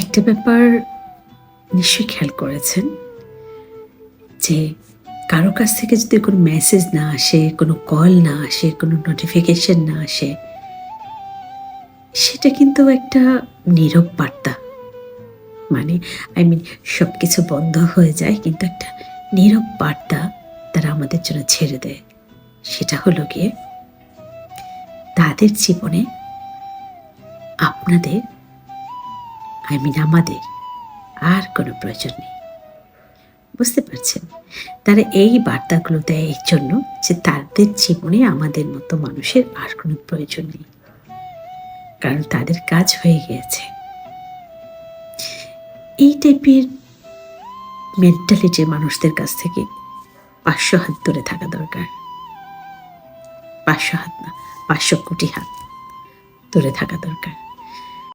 একটা ব্যাপার নিশ্চয়ই খেয়াল করেছেন যে কারো কাছ থেকে যদি কোনো মেসেজ না আসে, কোনো কল না আসে, কোনো নোটিফিকেশন না আসে, সেটা কিন্তু একটা নীরব বার্তা। মানে সবকিছু বন্ধ হয়ে যায় কিন্তু একটা নীরব বার্তা তারা আমাদের জন্য ছেড়ে দেয়। সেটা হলো গিয়ে তাদের জীবনে আপনাদের আমাদের আর কোনো প্রয়োজন নেই। বুঝতে পারছেন? তারা এই বার্তাগুলো দেয় এই জন্য যে তাদের জীবনে আমাদের মতো মানুষের আর কোনো প্রয়োজন নেই। কারণ তাদের কাজ হয়ে গিয়েছে। এই টাইপের মেন্টালিটির মানুষদের কাছ থেকে ৫০০ হাত দূরে থাকা দরকার। ৫০০ হাত না, ৫০০ কোটি হাত দূরে থাকা দরকার।